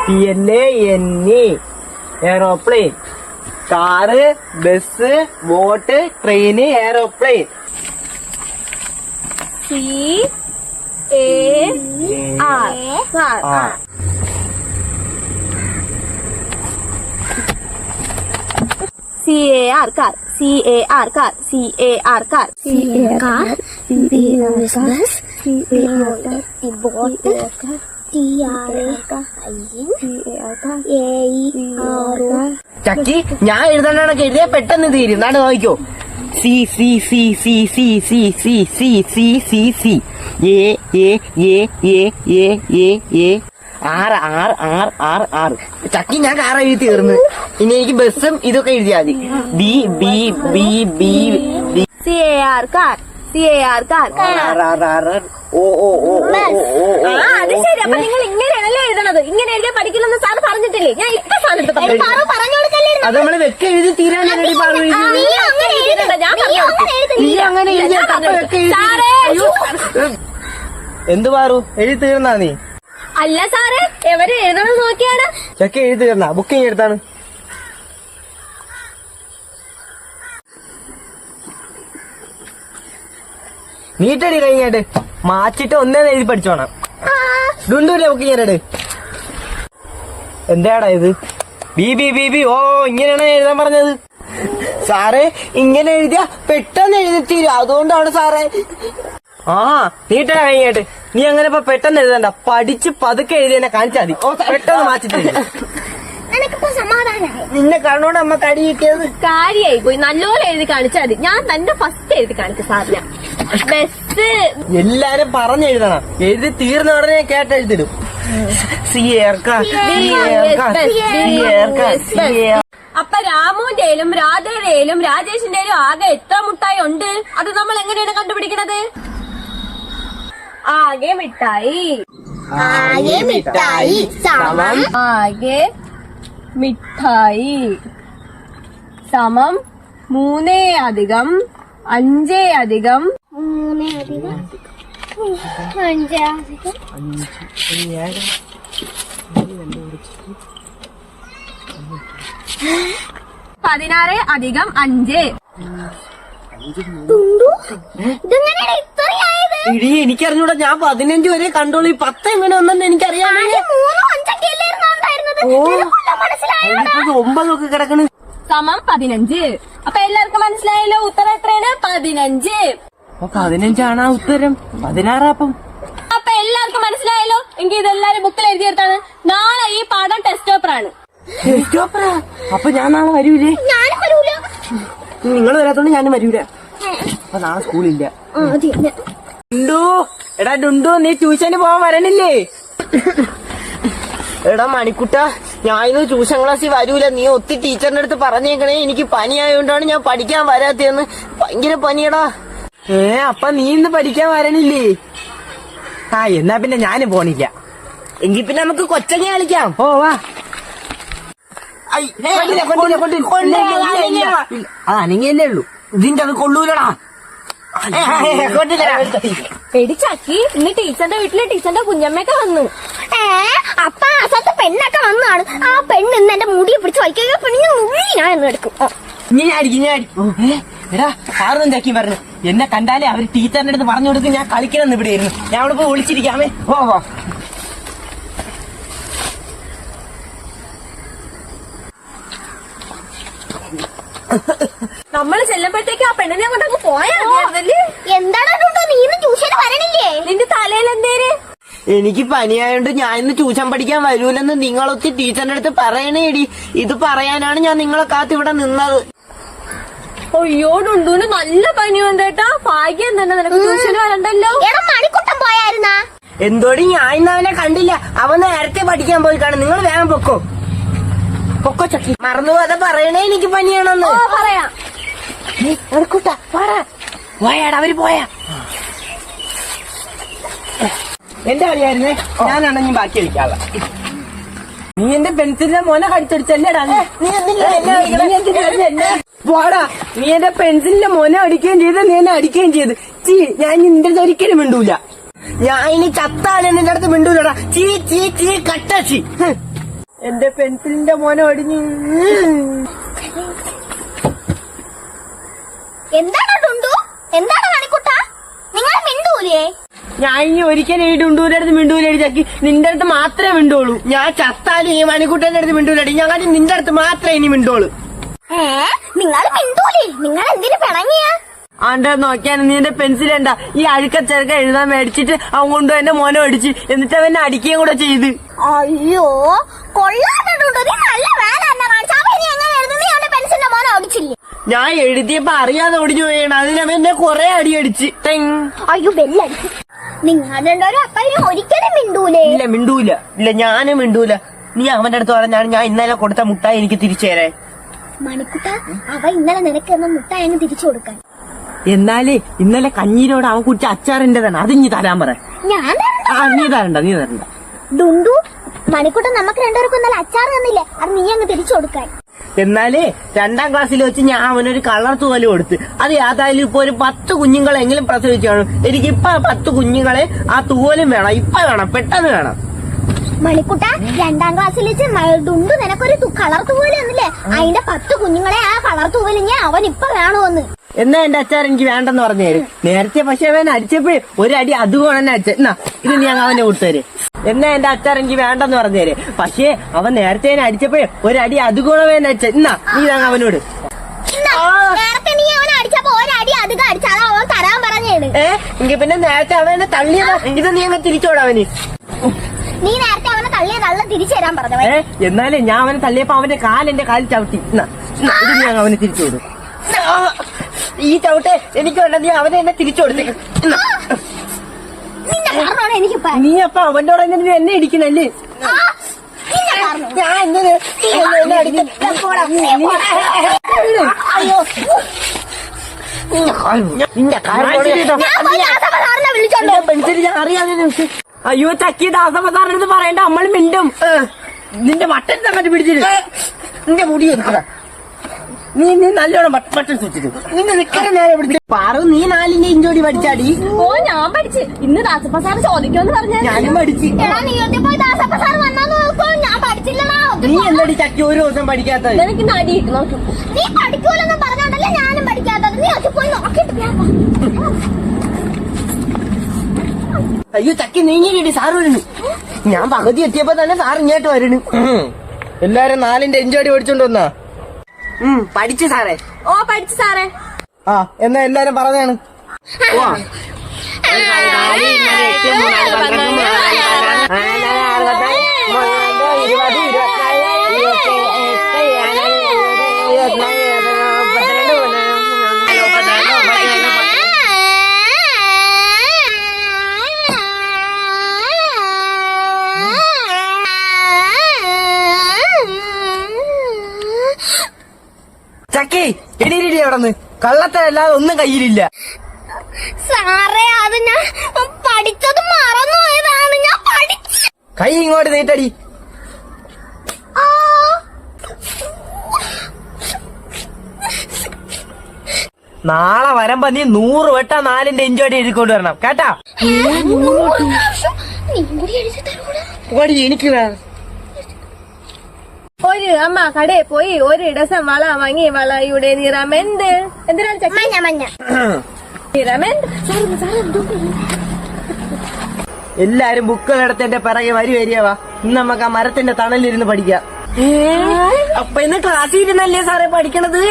PLANE aeroplane. Car, bus, boat, train, aeroplane. CAR car. CAR car. CAR car. CAR bus. boat. ചക്കി ഞാൻ എഴുതാനാണൊക്കെ എഴുതിയാ പെട്ടെന്ന് തീരും. നാട് നോക്കിക്കോ. C C C C C C C C C C C A A A A A A A ആറ് ആറ് ആറ് ആറ് ആറ്. ചക്കി ഞാൻ കാർ എഴുതി തീർന്ന്. ഇനി എനിക്ക് ബസ്സും ഇതൊക്കെ എഴുതിയാൽ മതി. B B B B B. CAR car. CAR car. ഓ ഓ ഓ അത് ശരി. അപ്പൊ നിങ്ങൾ ഇങ്ങനെയാണല്ലേ എഴുതണത്? ഇങ്ങനെ എഴുതിയാൽ പഠിക്കില്ലെന്ന് സാർ പറഞ്ഞിട്ടില്ലേ? ഞാൻ ഇപ്പൊ സാധനത്ത് പറഞ്ഞു കൊടുക്കല്ലേ. അത് നമ്മള് വെക്ക എഴുതി തീരാൻ ഞാൻ എന്ത് പാറു എഴുതി തീർന്നാ നീ? അല്ല സാറേ, എവര് എഴുതണം നോക്കിയാണ്. ചെക്ക എഴുതി തീർന്നാ? ബുക്കിംഗ് എടുത്താണ്. നീട്ടടി കഴിഞ്ഞാട്ട് മാച്ചിട്ട് ഒന്നേന്ന് എഴുതി പഠിച്ചോണം. ഡുണ്ടൂല്ലേ ബുക്കിംഗ് ചെയ്യണട്? എന്താടാ ഇത്? B B B B. ഓ, ഇങ്ങനെയാണ് എഴുതാൻ പറഞ്ഞത്. സാറേ, ഇങ്ങനെ എഴുതിയാ പെട്ടെന്ന് എഴുതി തീരും. അതുകൊണ്ടാണ് സാറേ. ആ, നീട്ടാ കഴിഞ്ഞാട്ട്. നീ അങ്ങനെ ഇപ്പൊ പെട്ടെന്ന് എഴുതണ്ട. പഠിച്ച് പതുക്കെ എഴുതി എന്നെ കാണിച്ചാൽ മതി. പെട്ടെന്ന് മാറ്റിട്ട് നിന്നെ കണ്ണോട് അമ്മ കടി കിട്ടിയത് കാര്യായി പോയി. നല്ലോണം എഴുതി കാണിച്ചാൽ മതി. ഞാൻ തന്നെ ഫസ്റ്റ് എഴുതി കാണിച്ചു സാറിന്. ബസ് എല്ലാരും പറഞ്ഞെഴുതണം. എഴുതി തീർന്ന ഉടനെ കേട്ടെഴുതിടും. അപ്പൊ രാമുന്റെയിലും രാധയുടെയിലും രാജേഷിന്റെയിലും ആകെ എത്ര മുട്ടായി ഉണ്ട്? അത് നമ്മൾ എങ്ങനെയാണ് കണ്ടുപിടിക്കുന്നത്? ആകെ മിഠായി. ആകെ മിഠായി സമം ആകെ മിഠായി സമം 3 അധികം 5 അധികം 3 അധികം 5 അധികം 16 അധികം 5. ഇതെങ്ങനെയാണ് ഇത്രയായത്? ഇടി എനിക്കറിഞ്ഞൂടാ. ഞാൻ 15 വരെ കണ്ടോളൂ. ഈ 10 എങ്ങനെ ഒന്നെന്ന് എനിക്കറിയാം. 9 ഒക്കെ കിടക്കണ്. സമം 15. അപ്പൊ എല്ലാവർക്കും മനസ്സിലായല്ലോ ഉത്തരം എത്രയാണ്? 15. 15 ഉത്തരം. 16 അപ്പം. അപ്പൊ എല്ലാവർക്കും മനസ്സിലായല്ലോ. എങ്കിൽ ഇതെല്ലാരും ബുക്കിൽ എഴുതിയെടുത്താണ്. നാളെ ഈ പാഠം ടെസ്റ്റ് പേപ്പറാണ്. അപ്പൊ ഞാൻ നാളെ വരൂലേ? ഞാനും വരൂല. നിങ്ങൾ വരാത്തോണ്ട് ഞാനും വരൂല. അപ്പൊ നാളെ സ്കൂളില്ല. ഡുണ്ടു, എടാ ഡുണ്ടു, നീ ട്യൂഷന് പോവാൻ വരണില്ലേ? എടാ മണിക്കുട്ട, ഞാൻ ഇന്ന് ട്യൂഷൻ ക്ലാസ്സിൽ വരൂല. നീ ഒത്തി ടീച്ചറിന്റെ അടുത്ത് പറഞ്ഞേക്കണേ. എനിക്ക് പനി ആയതുകൊണ്ടാണ് ഞാൻ പഠിക്കാൻ വരാത്തതെന്ന്. ഭയങ്കര പനിയടാ. അപ്പൊ നീ ഇന്ന് പഠിക്കാൻ വരണില്ലേ? എന്നാ പിന്നെ ഞാനും പോണില്ല. എങ്കിൽ പിന്നെ നമുക്ക് കൊച്ചങ്ങ കളിക്കാം. ഓ വാ. അനങ്ങിയല്ലേ ഉള്ളൂ. ഇതിന്റെ അത് കൊള്ളൂലടാ. എടിച്ചാക്കി, ഇന്ന് ടീച്ചറിന്റെ വീട്ടില് ടീച്ചറിന്റെ കുഞ്ഞമ്മയൊക്കെ വന്നു. അപ്പൊ ആ സ്ഥലത്ത് പെണ്ണൊക്കെ വന്നാണ്. ആ പെണ്ണ് ഇന്ന് എന്റെ മുടിയെ പിടിച്ച് വയ്ക്കുക. പെണ്ണിന് മുടി ഞാൻ എന്ന് എടുക്കും. ഞാൻ അടിക്കും. എടാ ആർന്നും ചാക്കി പറഞ്ഞു. എന്നെ കണ്ടാലേ അവര് ടീച്ചറിന്റെ അടുത്ത് പറഞ്ഞു കൊടുക്കും ഞാൻ കളിക്കണം ഇവിടെ ആയിരുന്നു. ഞാൻ അവിടെ പോയി വിളിച്ചിരിക്കാമേ. ഓ നമ്മള് ചെല്ലുമ്പോഴത്തേക്ക് ആ പെണ്ണിനെ കൊണ്ടങ്ങ് പോയാൽ എന്താണ് നീ ഇന്ന് ട്യൂഷന് വരണില്ലേ? നിന്റെ തലയിൽ എന്തേര്? എനിക്ക് പനിയായോണ്ട് ഞാൻ ഇന്ന് ട്യൂഷൻ പഠിക്കാൻ വരൂലെന്ന് നിങ്ങളൊത്തി ടീച്ചറിന്റെ അടുത്ത് പറയണേടി. ഇത് പറയാനാണ് ഞാൻ നിങ്ങളെ കാത്ത് ഇവിടെ നിന്നത്. അയ്യോ ഡുണ്ടൂന് നല്ല പനിയുണ്ട് കേട്ടാ. ഭാഗ്യം തന്നെ നിനക്ക് ട്യൂഷന് വരണ്ടല്ലോ. മണിക്കുട്ടൻ പോയായിരുന്നാ? എന്തോടി, ഞാൻ ഇന്ന് അവനെ കണ്ടില്ല. അവൻ നേരത്തെ പഠിക്കാൻ പോയി കാണും. നിങ്ങൾ വേഗം പൊക്കോ ചക്കി. മറന്നുപോകാതെ പറയണേ എനിക്ക് പനിയാണെന്ന്. പറയാം. പോയാടാ, അവര് പോയാ. എന്റെ കളിയായിരുന്നേ. ഞാനാണെങ്കിൽ ബാക്കി കളിക്കാനുള്ള. നീ എന്റെ പെൻസിലിന്റെ മോനെ കടിച്ചടിച്ചല്ലേടാ. പോടാ, നീ എന്റെ പെൻസിലിന്റെ മോനെ അടിക്കുകയും ചെയ്ത് നീ എന്നെ അടിക്കുകയും ചെയ്ത്. ഞാൻ നിന്റെ ഒരിക്കലും മിണ്ടൂല. ഞാൻ ഇനി ചത്താലും നിന്റെ അടുത്ത് മിണ്ടൂലടാ. ചീ കട്ടച്ചി. എന്റെ പെൻസിലിന്റെ മോനെ ഒടിഞ്ഞു. എന്താണ് ഡുണ്ടു? എന്താണ് മണിക്കുട്ട? നിങ്ങൾ മിണ്ടൂലേ? ഞാൻ ഇനി ഒരിക്കലും ഈ ഡുണ്ടൂന്റെ അടുത്ത് മിണ്ടൂലടി ചക്കി. നിന്റെ അടുത്ത് മാത്രമേ മിണ്ടുള്ളൂ. ഞാൻ ചത്താലും ഈ മണിക്കുട്ടന്റെ അടുത്ത് മിണ്ടൂലടി. ഞാൻ നിന്റെ അടുത്ത് മാത്രമേ ഇനി മിണ്ടുള്ളൂ. നിങ്ങൾ മിണ്ടൂലേ? നിങ്ങൾ എന്തിനു പിണങ്ങിയ? ആണ്ടെ നോക്കിയാൽ നീ എന്റെ പെൻസിൽ ഉണ്ടാ ഈ അഴുക്കച്ചെറുക്ക എഴുതാൻ മേടിച്ചിട്ട് അവൻ കൊണ്ടു എന്റെ മോനെ അടിച്ച് എന്നിട്ട് അവനെ അടിക്കുകയും കൂടെ ചെയ്ത്. അയ്യോ കൊള്ളാതെ ഡുണ്ടു, നീ നല്ല വേല തന്നെ കാണിച്ചു. അവൻ ഇനി എങ്ങനെ എഴുതുന്നു? നീ അവന്റെ പെൻസിലിന്റെ മോനെ ഓടിച്ചില്ലേ? ഞാൻ എഴുതിയപ്പോ അറിയാതെ ഒടിഞ്ഞു പോയാണ്. അതിനവൻ എന്നെ കൊറേ അടി അടിച്ച്. അയ്യോ ബെല്ലടിച്ചു. നിങ്ങൾ രണ്ടോരും അപ്പനും ഒരിക്കലും മിണ്ടൂലേ? ഇല്ല മിണ്ടൂല. ഇല്ല ഞാനും മിണ്ടൂല. നീ അവന്റെ അടുത്ത് പറഞ്ഞാണ് ഞാൻ ഇന്നലെ കൊടുത്ത മുട്ടായി എനിക്ക് തിരിച്ചു തരേ. മണിക്കുട്ട, അവ ഇന്നലെ നിനക്ക് എന്ന മുട്ടായി അങ്ങ് തിരിച്ചു കൊടുക്കാൻ. എന്നാലേ ഇന്നലെ കഞ്ഞീരോട് അവൻ കുടിച്ച അച്ചാറിന്റെതാണ്. അത് ഇനി തരാൻ പറ. ഞാൻ നീ തരണ്ട. ഡുണ്ടു, മണിക്കുട്ട നമുക്ക് രണ്ടുപേർക്കും ഇന്നലെ അച്ചാർ തന്നില്ലേ, അത് നീ അങ്ങ് തിരിച്ചു കൊടുക്കാൻ. എന്നാലേ 2ാം ക്ലാസ്സിൽ വെച്ച് ഞാൻ അവനൊരു കളർ തൂവല് കൊടുത്ത്. അത് ഏതായാലും ഇപ്പൊ ഒരു 10 കുഞ്ഞുങ്ങളെങ്കിലും പ്രസവിച്ചു കാണും. എനിക്കിപ്പൊ 10 കുഞ്ഞുങ്ങളെ ആ തൂവലും വേണം. ഇപ്പൊ വേണം, പെട്ടെന്ന് വേണം. മണിക്കുട്ട, 2ാം ക്ലാസ്സിൽ വെച്ച് ഡുണ്ടു നിനക്കൊരു കളർ തൂവല് തന്നില്ലേ, അതിന്റെ 10 കുഞ്ഞുങ്ങളെ ആ കളർ തൂവലിഞ്ഞ അവൻ ഇപ്പൊ വേണമെന്ന്. എന്നാ എന്റെ അച്ചാർ എനിക്ക് വേണ്ടെന്ന് പറഞ്ഞേര്. നേരത്തെ പക്ഷെ അവൻ അടിച്ചപ്പോഴേ ഒരടി അതുകൊണ്ട് തന്നെ അടിച്ച. എന്നാ ഇത് ഞാൻ അവനെ കൊടുത്തേര്. എന്നാ എന്റെ അച്ചാർ എനിക്ക് വേണ്ടെന്ന് പറഞ്ഞേര്. പക്ഷേ അവൻ നേരത്തെ അടിച്ചപ്പോഴേ ഒരടി അതുകൊണ്ട് തന്നെ അടിച്ച. എന്നാ നീ ഇതാ അവനോട്. നേരത്തെ നീ അവനെ അടിച്ചപ്പോ ഒരടി അധികം അടിച്ചാൽ അവൻ തരാൻ പറഞ്ഞേണ്. എങ്കിൽ പിന്നെ നേരത്തെ അവനെ തള്ളിയതാ. ഇത് നീ അങ്ങ് തിരിച്ചോടാ അവന്. നീ നേരത്തെ അവനെ തള്ളിയ തള്ള തിരിച്ചു തരാൻ പറഞ്ഞു. എന്നാലേ ഞാൻ അവനെ തള്ളിയപ്പോ അവന്റെ എന്റെ കാലിൽ ചവിട്ടി. ഇത് ഞാൻ അവന് തിരിച്ചു കൊടുക്കും. ഈ ചവിട്ടെ എനിക്ക് വേണ്ട. നീ അവനെ എന്നെ തിരിച്ചു കൊടുത്തേക്ക്. നീ അപ്പൊ അവന്റെ കൂടെ നീ എന്നെ ഇടിക്കണല്ലേ? ഞാൻ എങ്ങനെ പെൻസിൽ ഞാൻ അറിയാതെ. അയ്യോ ചക്കി ദാസമസാറിന്റെ അടുത്ത് പറയണ്ട, നമ്മൾ മിണ്ടും. നിന്റെ മട്ടൻ തങ്ങട്ട് പിടിച്ചിട്ട് നിന്റെ മുടി എടുക്കടാ. നീ നല്ലോണം മട്ടൻ സൂക്ഷിച്ചു. നിന്നെ നിൽക്കുന്ന നേരെ പിടിച്ചു പാറു. നീ 4ന്റെ ഇഞ്ചോടി പഠിച്ചാടി. ഓ ഞാൻ പഠിച്ച്. ഇന്ന് ദാസപ്പ സാർ ചോദിക്കുമെന്ന് പറഞ്ഞ ഞാനും പഠിച്ചു. നീ എന്തടി ചക്കി ഒരു ദിവസം പഠിക്കാത്തത്? എനിക്ക് നടിയിട്ട് നോക്കും. നീ പഠിക്കൂലെന്ന് പറഞ്ഞോണ്ടല്ലേ ഞാനും പഠിക്കാത്തത്. നീ അത് പോയി നോക്കിട്ട്. അയ്യോ ചക്കി നീങ്ങിയിടി, സാറ് വരുന്നു. ഞാൻ പകുതി എത്തിയപ്പോ തന്നെ സാർ ഇങ്ങോട്ട് വരുന്നു. എല്ലാരും 4ന്റെ ഇഞ്ചോടി പഠിച്ചോണ്ട് വന്നാ? പഠിച്ചു സാറേ. ഓ പഠിച്ചു സാറേ. എന്നാ എല്ലാരും പറഞ്ഞാണ്. ചക്കി എടീരിടി അവിടെന്ന്. കള്ളത്തരല്ലാതെ ഒന്നും കയ്യിലില്ല. സാറേ അത് ഞാൻ പഠിച്ചത് മറന്നുപോയതാണ്. ഞാൻ പഠിച്ചു. കൈ ഇങ്ങോട്ട് നീട്ടടി. നാളെ വരുമ്പോ നീ 100 വട്ടം 4ന്റെ ഇഞ്ചോടി എഴുതിക്കൊണ്ട് വരണം കേട്ടാ. എനിക്ക് ഒരു അമ്മ കടയിൽ പോയി ഒരു ഡസൻ വള വാങ്ങി. വളയുടെ നിറം എന്തിനാണ് ചക്കി? മഞ്ഞ നിറം എല്ലാരും ബുക്കുകളെടുത്ത് എന്റെ പിറകെ വരികവാ. ഇന്ന് നമുക്ക് ആ മരത്തിന്റെ തണലിരുന്ന് പഠിക്കാം. അപ്പൊ ഇന്ന് ക്ലാസ്സിൽ ഇരുന്നല്ലേ സാറേ പഠിക്കണത്?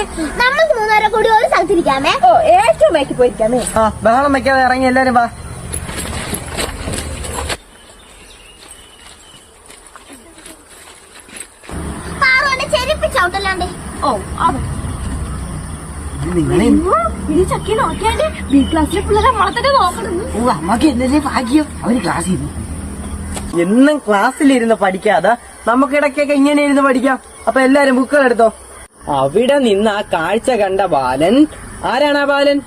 നമുക്ക് 3 പേരെ കൂടി ഒരു സ്ഥലത്തിരിക്കാമേ. ഓ ഏറ്റവും ബാക്കി പോയിരിക്കാമേ. ബഹളം വെക്കാതെ ഇറങ്ങി എല്ലാരും വാ. ചവിട്ടല്ലാണ്ട്. ഓ ഇത് ചക്കി നോക്കിയാണ്ട് ബി ക്ലാസ്സിലെ പിള്ളേരെ നമ്മളെ തന്നെ നോക്കണം. അമ്മക്ക് എന്നല്ലേ ഭാഗ്യം അവര് ക്ലാസ്സിൽ ഇരുന്നു. എന്നും ക്ലാസ്സിലിരുന്ന് പഠിക്കാതെ നമുക്ക് ഇടയ്ക്കൊക്കെ ഇങ്ങനെ ഇരുന്ന് പഠിക്കാം. അപ്പൊ എല്ലാരും ബുക്കുകൾ എടുത്തോ. അവിടെ നിന്ന് ആ കാഴ്ച കണ്ട ബാലൻ ആരാണ്? ആ ബാലൻ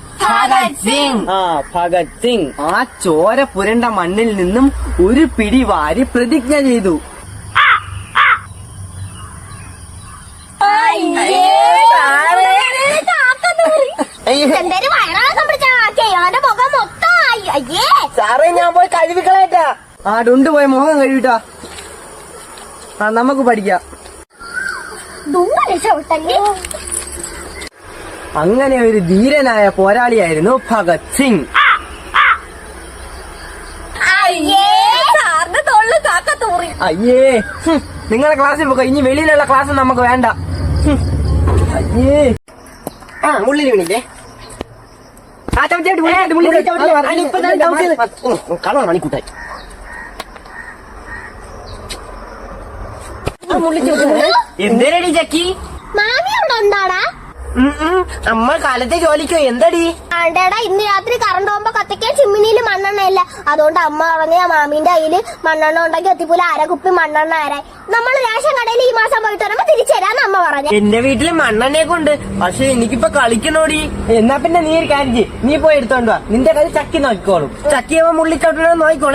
ഭഗത് സിംഗ്. ആ ചോര പുരണ്ട മണ്ണിൽ നിന്നും ഒരു പിടി വാരി പ്രതിജ്ഞ ചെയ്തു. സാറേ ഞാൻ പോയി കഴുകിക്കളയട്ടാ. ഡുണ്ട് പോയി മുഖം കഴുകിട്ടാ. ആ നമുക്ക് പഠിക്കാം. ദുണ്ട രക്ഷപ്പെട്ടല്ലേ. അങ്ങനെ ഒരു ധീരനായ പോരാളിയായിരുന്നു ഭഗത് സിംഗ്. അയ്യേ സാറിന്റെ തൊള്ളു കാക്ക തൂറി. അയ്യേ നിങ്ങളെ ക്ലാസ്സിൽ പോയി ഇനി വെളിയിലുള്ള ക്ലാസ് നമുക്ക് വേണ്ട. അയ്യേ ആ മുള്ളിൽ വീണില്ലേ? ആ ചവിട്ടി കളർ മണിക്കൂട്ടായി എന്തേരടി ചക്കി? മാമി അവിടെ എന്താടാ? അമ്മ കാലത്തെ ജോലിക്കോ? എന്തടി? ആണ്ടേടാ ഇന്ന് രാത്രി കറണ്ട് പോകുമ്പോ കത്തിക്കാൻ ചിമ്മിനിയിൽ മണ്ണെണ്ണ ഇല്ല. അതുകൊണ്ട് അമ്മ പറഞ്ഞ മാമീന്റെ കയ്യില് മണ്ണെണ്ണ ഉണ്ടാക്കി എത്തിപ്പോലെ കുപ്പി മണ്ണെണ്ണ ആരായി. നമ്മൾ റേഷൻ കടയിൽ ഈ മാസം പോയിട്ട് വരുമ്പോ തിരിച്ചു തരാന്ന് അമ്മ പറഞ്ഞു. എന്റെ വീട്ടില് മണ്ണെണ്ണയൊക്കെ ഉണ്ട്, പക്ഷെ എനിക്കിപ്പോ കളിക്കണോടി. എന്നാ പിന്നെ നീ ഒരു കാര്യം ചെയ്യ്, നീ പോയി എടുത്തോണ്ട് വാ. നിന്റെ കയ്യിൽ ചക്കി നോക്കിക്കോളും. ചക്കിയവ മുള്ളിച്ചോട്ടണോ നോക്കിക്കോളെ.